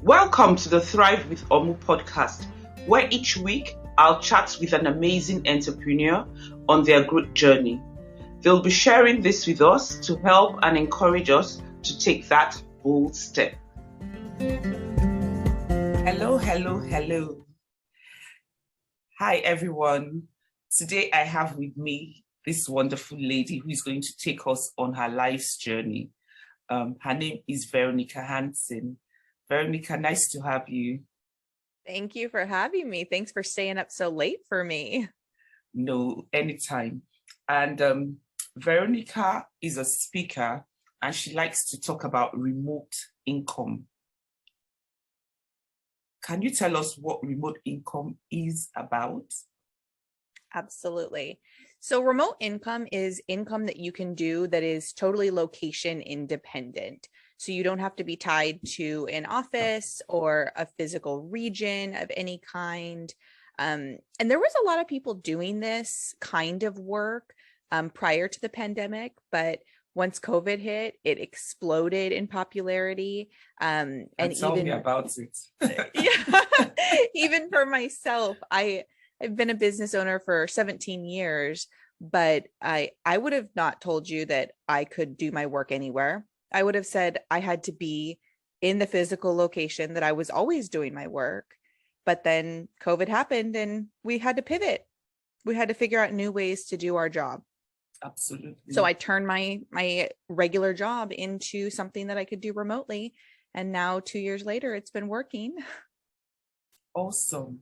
Welcome to the Thrive with Omu podcast, where each week I'll chat with an amazing entrepreneur on their growth journey. They'll be sharing this with us to help and encourage us to take that bold step. Hello. Hi, everyone. Today I have with me this wonderful lady who is going to take us on her life's journey. Her name is Veronica Hanson. Veronica, nice to have you. Thank you for having me. Thanks for staying up so late for me. No, anytime. And Veronica is a speaker and she likes to talk about remote income. Can you tell us what remote income is about? Absolutely. So remote income is income that you can do that is totally location independent. So you don't have to be tied to an office or a physical region of any kind. And there was a lot of people doing this kind of work prior to the pandemic, but once COVID hit, it exploded in popularity. And tell me about it. Yeah, even for myself, I've been a business owner for 17 years, but I would have not told you that I could do my work anywhere. I would have said I had to be in the physical location that I was always doing my work. But then COVID happened and we had to pivot. We had to figure out new ways to do our job. Absolutely. So I turned my regular job into something that I could do remotely. And now 2 years later, it's been working. Awesome.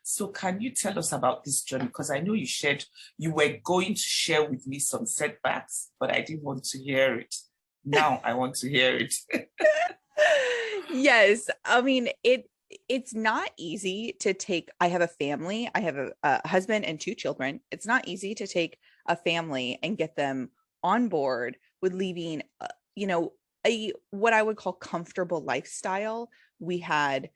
So can you tell us about this journey? Because I know you were going to share with me some setbacks, but I didn't want to hear it. Now I want to hear it. Yes. I mean, it's not easy to take. I have a family. I have a husband and 2 children. It's not easy to take a family and get them on board with leaving, what I would call comfortable lifestyle. We had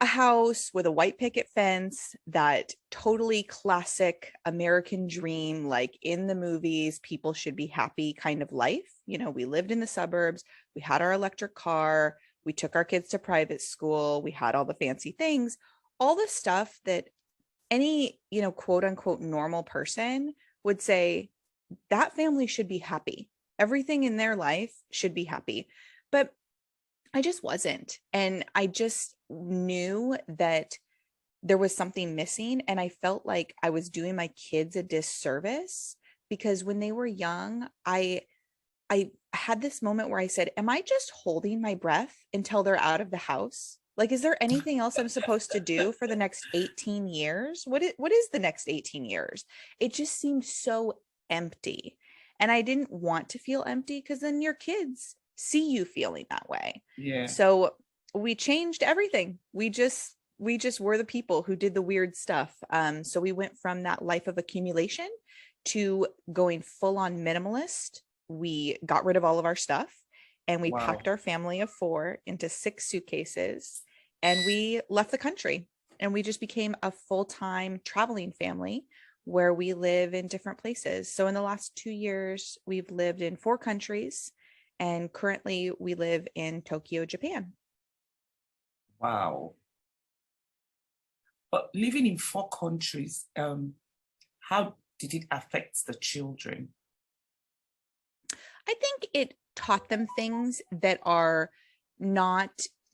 a house with a white picket fence, that totally classic American dream, like in the movies, people should be happy kind of life. We lived in the suburbs. We had our electric car. We took our kids to private school. We had all the fancy things, all the stuff that any, quote unquote, normal person would say that family should be happy. Everything in their life should be happy. But I just wasn't. And I just knew that there was something missing. And I felt like I was doing my kids a disservice because when they were young, I had this moment where I said, am I just holding my breath until they're out of the house? Like, is there anything else I'm supposed to do for the next 18 years? What is the next 18 years? It just seemed so empty. And I didn't want to feel empty because then your kids see you feeling that way. Yeah. So we changed everything. We just were the people who did the weird stuff. So we went from that life of accumulation to going full on minimalist. We got rid of all of our stuff and we packed our family of 4 into 6 suitcases and we left the country, and we just became a full-time traveling family where we live in different places. So in the last 2 years, we've lived in 4 countries. And currently we live in Tokyo, Japan. Wow. But living in 4 countries, how did it affect the children? I think it taught them things that are not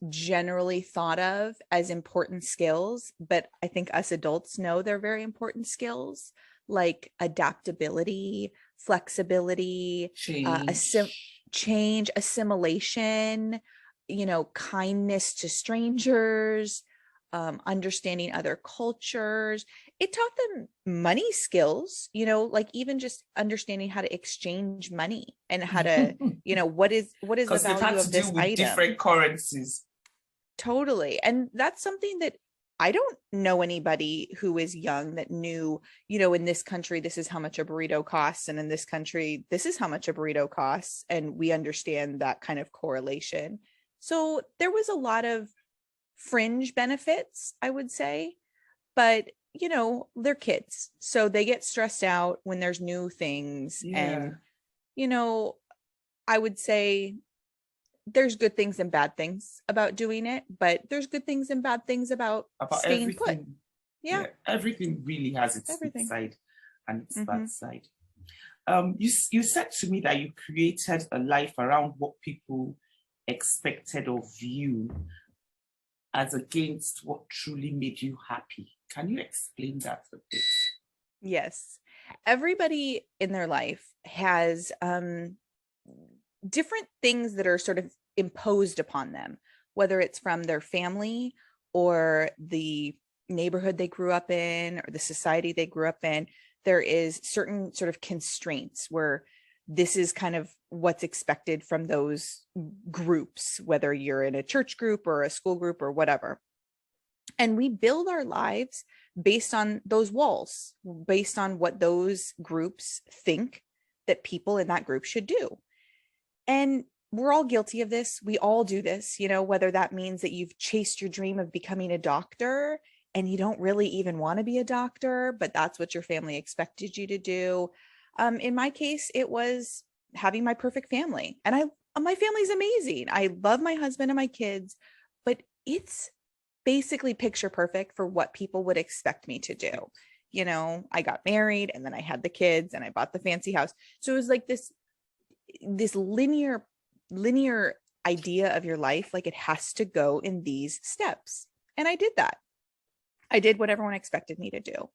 generally thought of as important skills, but I think us adults know they're very important skills, like adaptability, flexibility, change, assimilation, kindness to strangers, understanding other cultures. It taught them money skills, like even just understanding how to exchange money and how to, what is the value of this item? Different currencies. Totally. And that's something that I don't know anybody who is young that knew, in this country, this is how much a burrito costs. And in this country, this is how much a burrito costs. And we understand that kind of correlation. So there was a lot of fringe benefits, I would say, but they're kids. So they get stressed out when there's new things. Yeah. And, I would say there's good things and bad things about doing it, but there's good things and bad things about staying everything. put. Yeah. Everything really has its good side and its bad side. You said to me that you created a life around what people expected of you as against what truly made you happy. Can you explain that a bit? Yes. Everybody in their life has different things that are sort of imposed upon them, whether it's from their family or the neighborhood they grew up in or the society they grew up in. There is certain sort of constraints where this is kind of what's expected from those groups, whether you're in a church group or a school group or whatever. And we build our lives based on those walls, based on what those groups think that people in that group should do. And we're all guilty of this. We all do this, you know, whether that means that you've chased your dream of becoming a doctor and you don't really even want to be a doctor, but that's what your family expected you to do. In my case, it was having my perfect family. And my family's amazing. I love my husband and my kids, but it's basically picture perfect for what people would expect me to do. You know, I got married and then I had the kids and I bought the fancy house. So it was like this linear idea of your life, like it has to go in these steps. And I did that. I did what everyone expected me to do.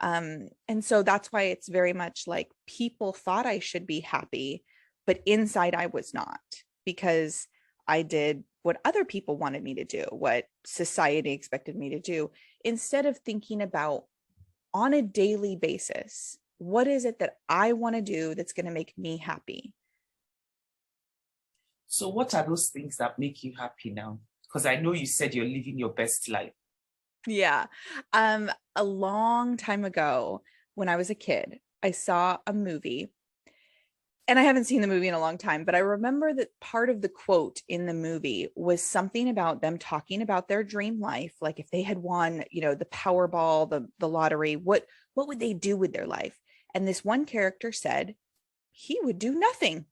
And so that's why it's very much like people thought I should be happy, but inside I was not, because I did what other people wanted me to do, what society expected me to do, instead of thinking about on a daily basis, what is it that I want to do that's going to make me happy? So what are those things that make you happy now? Because I know you said you're living your best life. Yeah. A long time ago, when I was a kid, I saw a movie, and I haven't seen the movie in a long time, but I remember that part of the quote in the movie was something about them talking about their dream life. Like if they had won, you know, the Powerball, the lottery, what would they do with their life? And this one character said, he would do nothing.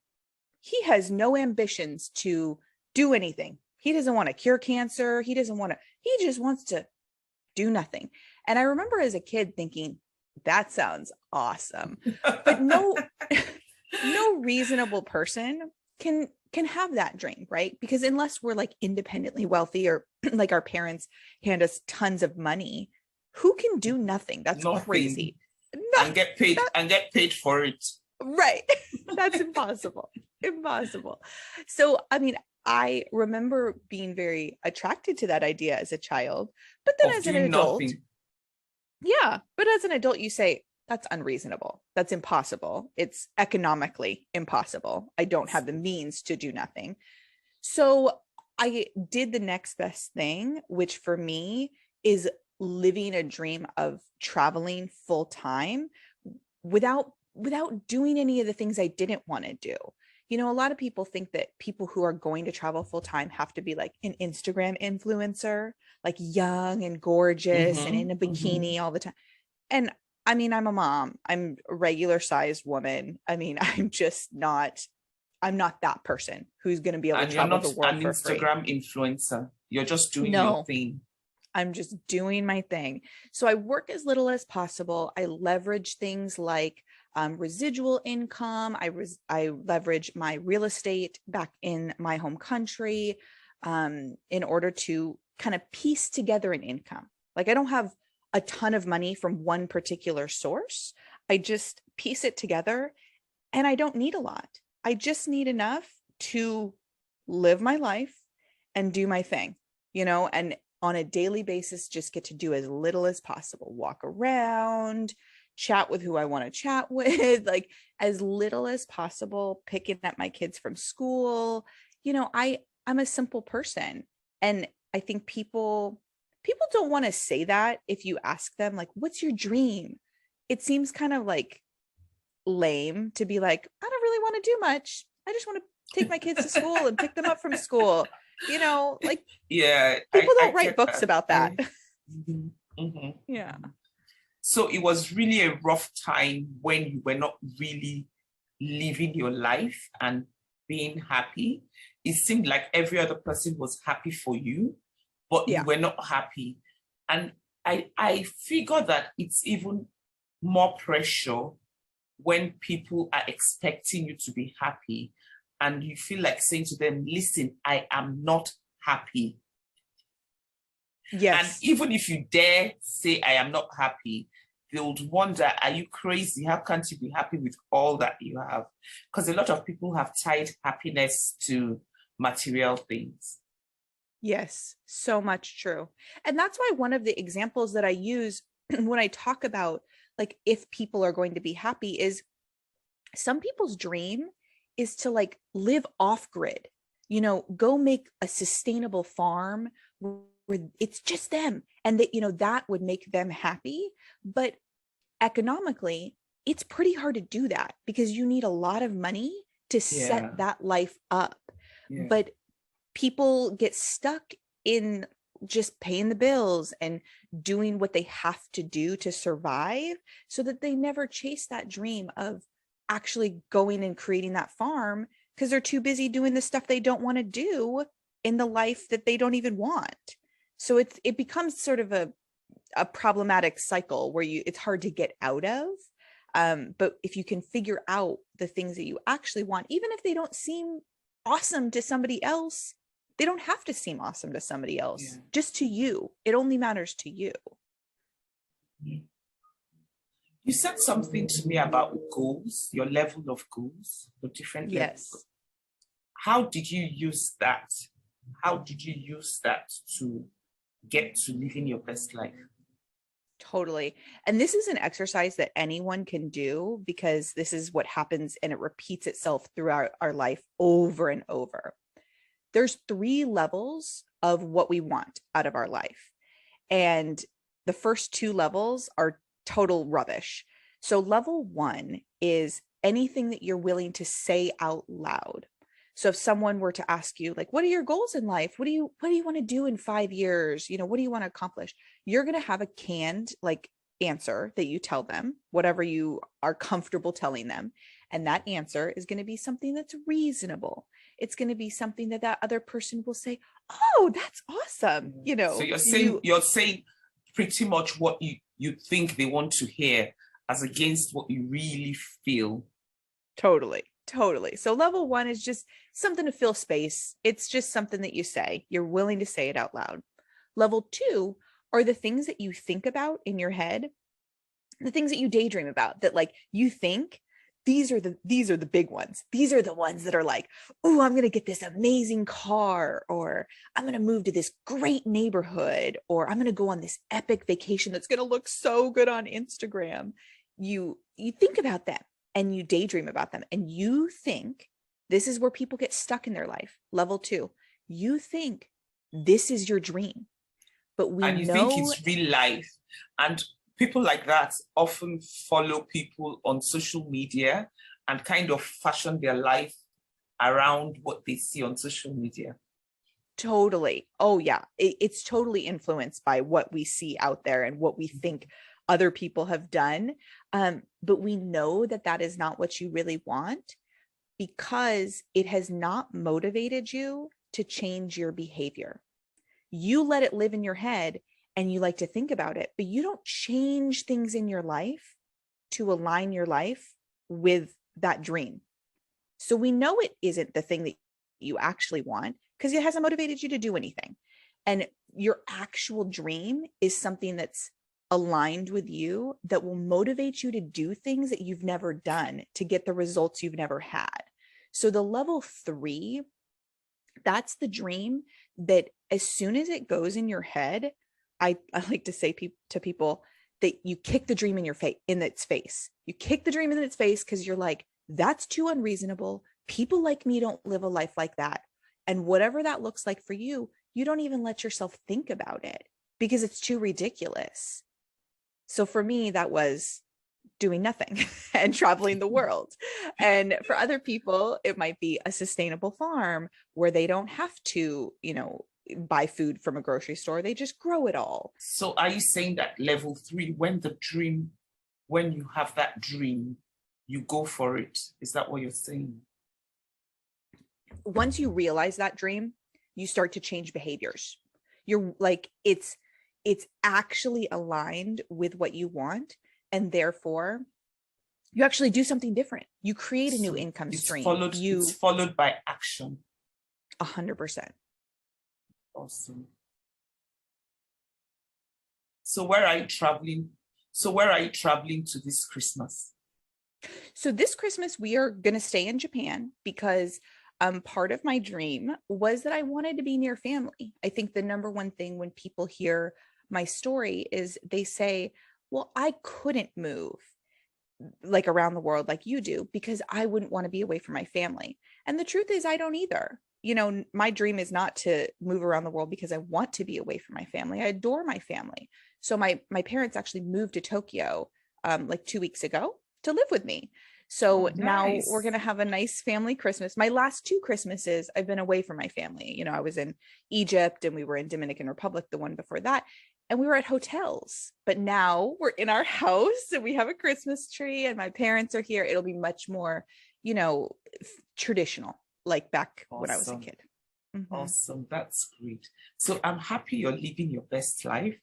He has no ambitions to do anything. He doesn't want to cure cancer. He just wants to do nothing. And I remember as a kid thinking, that sounds awesome. But no reasonable person can have that dream, right? Because unless we're like independently wealthy or like our parents hand us tons of money, who can do nothing? That's nothing. Crazy. And get paid for it. Right. That's impossible. Impossible. So, I mean, I remember being very attracted to that idea as a child, but then as an adult, but as an adult, you say, that's unreasonable. That's impossible. It's economically impossible. I don't have the means to do nothing. So I did the next best thing, which for me is living a dream of traveling full time without doing any of the things I didn't want to do. You know, a lot of people think that people who are going to travel full time have to be like an Instagram influencer, like young and gorgeous and in a bikini all the time. And I mean, I'm a mom. I'm a regular sized woman. I mean, I'm not that person who's going to be able to travel the world for free. You're not an Instagram influencer. You're just doing your thing. I'm just doing my thing. So I work as little as possible. I leverage things like residual income. I leverage my real estate back in my home country in order to kind of piece together an income. Like I don't have a ton of money from one particular source. I just piece it together and I don't need a lot. I just need enough to live my life and do my thing, you know, and on a daily basis, just get to do as little as possible, walk around, chat with who I want to chat with, like as little as possible, picking up my kids from school. You know, I'm a simple person. And I think people don't want to say that if you ask them, like, what's your dream? It seems kind of like lame to be like, I don't really want to do much. I just want to take my kids to school and pick them up from school. You know, like, people don't write books about that. Yeah. So it was really a rough time when you were not really living your life and being happy. it seemed like every other person was happy for you, but you Yeah. were not happy. And I figure that it's even more pressure when people are expecting you to be happy and you feel like saying to them, listen, I am not happy. Yes. And even if you dare say, I am not happy, they would wonder, are you crazy? How can't you be happy with all that you have? Because a lot of people have tied happiness to material things. Yes, so much true. And that's why one of the examples that I use when I talk about like if people are going to be happy is some people's dream is to like live off grid, go make a sustainable farm where it's just them and that, that would make them happy. But economically, it's pretty hard to do that because you need a lot of money to set that life up. Yeah. But people get stuck in just paying the bills and doing what they have to do to survive so that they never chase that dream of actually going and creating that farm because they're too busy doing the stuff they don't want to do in the life that they don't even want. So it becomes sort of a problematic cycle where it's hard to get out of. But if you can figure out the things that you actually want, even if they don't seem awesome to somebody else, they don't have to seem awesome to somebody else, just to you. It only matters to you. You said something to me about goals, your level of goals, the different levels. How did you use that? How did you use that to get to living your best life? Totally. And this is an exercise that anyone can do because this is what happens and it repeats itself throughout our life over and over. There's 3 levels of what we want out of our life. And the first 2 levels are total rubbish. So level 1 is anything that you're willing to say out loud. So if someone were to ask you, like, what are your goals in life? What do you want to do in 5 years? What do you want to accomplish? You're going to have a canned answer that you tell them, whatever you are comfortable telling them. And that answer is going to be something that's reasonable. It's going to be something that other person will say, oh, that's awesome. So you're saying pretty much what you think they want to hear as against what you really feel. Totally. So level 1 is just something to fill space. It's just something that you say. You're willing to say it out loud. Level 2 are the things that you think about in your head, the things that you daydream about that you think these are the big ones. These are the ones that are like, oh, I'm going to get this amazing car, or I'm going to move to this great neighborhood, or I'm going to go on this epic vacation that's going to look so good on Instagram. You think about them and you daydream about them and you think this is where people get stuck in their life. Level 2, you think this is your dream, but we and you think it's real life. And people like that often follow people on social media and kind of fashion their life around what they see on social media. Totally. Oh yeah. It's totally influenced by what we see out there and what we think other people have done. But we know that is not what you really want because it has not motivated you to change your behavior. You let it live in your head and you like to think about it, but you don't change things in your life to align your life with that dream. So we know it isn't the thing that you actually want because it hasn't motivated you to do anything. And your actual dream is something that's aligned with you that will motivate you to do things that you've never done to get the results you've never had. So the level 3, that's the dream that as soon as it goes in your head, I like to say to people that you kick the dream in its face. You kick the dream in its face because you're like, that's too unreasonable. People like me don't live a life like that. And whatever that looks like for you, you don't even let yourself think about it because it's too ridiculous. So for me, that was doing nothing and traveling the world. And for other people, it might be a sustainable farm where they don't have to, buy food from a grocery store. They just grow it all. So are you saying that level 3, when you have that dream, you go for it? Is that what you're saying? once you realize that dream, you start to change behaviors. You're like, it's actually aligned with what you want, and therefore you actually do something different. You create a new income stream. It's followed by action. 100%. Awesome. So where are you traveling to this Christmas? So this Christmas, we are going to stay in Japan because part of my dream was that I wanted to be near family. I think the number one thing when people hear my story is they say, well, I couldn't move like around the world like you do because I wouldn't want to be away from my family. And the truth is I don't either. You know, my dream is not to move around the world because I want to be away from my family. I adore my family. So my parents actually moved to Tokyo like 2 weeks ago to live with me. So now we're going to have a nice family Christmas. My last 2 Christmases, I've been away from my family. You know, I was in Egypt and we were in Dominican Republic, the one before that. And we were at hotels, but now we're in our house and we have a Christmas tree and my parents are here. It'll be much more, you know, traditional, like back when I was a kid. Mm-hmm. Awesome. That's great. So I'm happy you're living your best life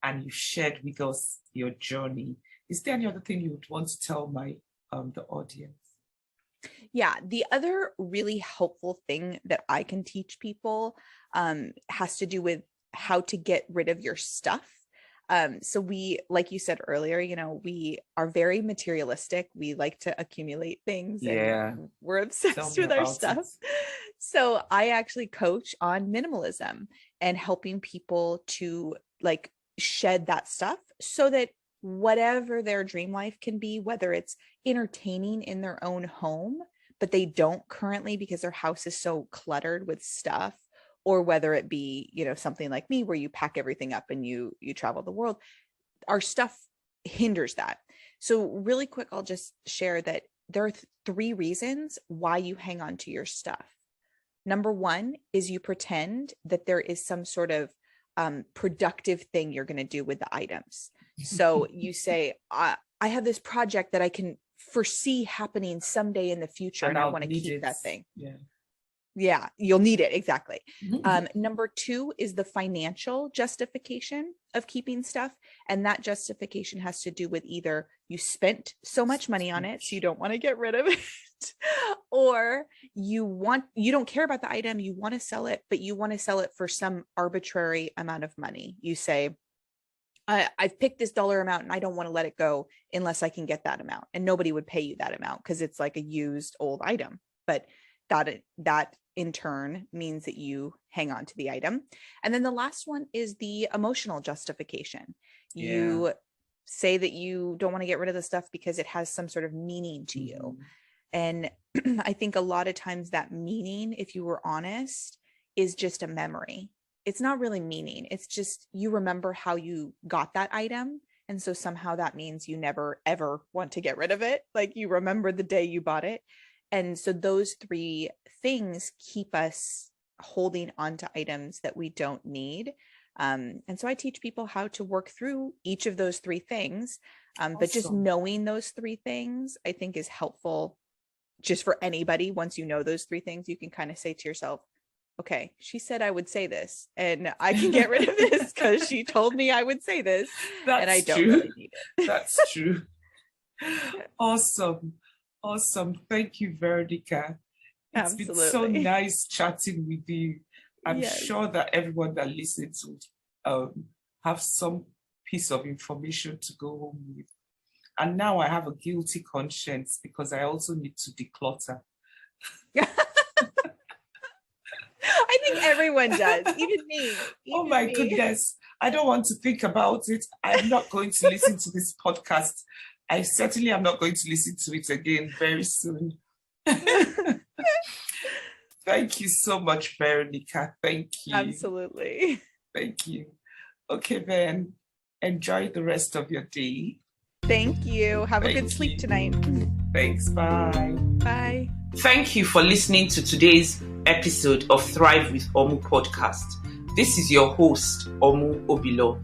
and you shared with us your journey. Is there any other thing you would want to tell the audience? Yeah, the other really helpful thing that I can teach people has to do with how to get rid of your stuff. So we, like you said earlier, you know, we are very materialistic. We like to accumulate things. Yeah. And we're obsessed with our stuff. So I actually coach on minimalism and helping people to like shed that stuff so that whatever their dream life can be, whether it's entertaining in their own home, but they don't currently because their house is so cluttered with stuff, or whether it be, you know, something like me where you pack everything up and you travel the world, our stuff hinders that. So really quick, I'll just share that there are 3 reasons why you hang on to your stuff. Number 1 is you pretend that there is some sort of productive thing you're going to do with the items. So you say, I have this project that I can foresee happening someday in the future and I want to keep that thing. Yeah, you'll need it. Exactly. Number 2 is the financial justification of keeping stuff. And that justification has to do with either you spent so much money on it, so you don't want to get rid of it, or you don't care about the item, you want to sell it, but you want to sell it for some arbitrary amount of money. You say, I've picked this dollar amount and I don't want to let it go unless I can get that amount. And nobody would pay you that amount because it's like a used old item. But that in turn means that you hang on to the item. And then the last one is the emotional justification. You say that you don't want to get rid of the stuff because it has some sort of meaning to you. And I think a lot of times that meaning, if you were honest, is just a memory. It's not really meaning. It's just you remember how you got that item. And so somehow that means you never, ever want to get rid of it. Like you remember the day you bought it. And so those 3 things keep us holding on to items that we don't need. And so I teach people how to work through each of those 3 things. But just knowing those 3 things, I think, is helpful just for anybody. Once you know those 3 things, you can kind of say to yourself, okay, she said I would say this and I can get rid of this because she told me I would say this. And I don't really need it. That's true. Awesome. Thank you, Veronica. It's been so nice chatting with you. I'm sure that everyone that listens would have some piece of information to go home with. And now I have a guilty conscience because I also need to declutter. I think everyone does, even me. Oh my goodness. I don't want to think about it. I'm not going to listen to this podcast. I certainly am not going to listen to it again very soon. Thank you so much, Veronica. Thank you. Absolutely. Thank you. Okay, then. Enjoy the rest of your day. Thank you. Have a good sleep tonight. Thanks. Bye. Bye. Thank you for listening to today's episode of Thrive with Omu podcast. This is your host, Omu Obilo.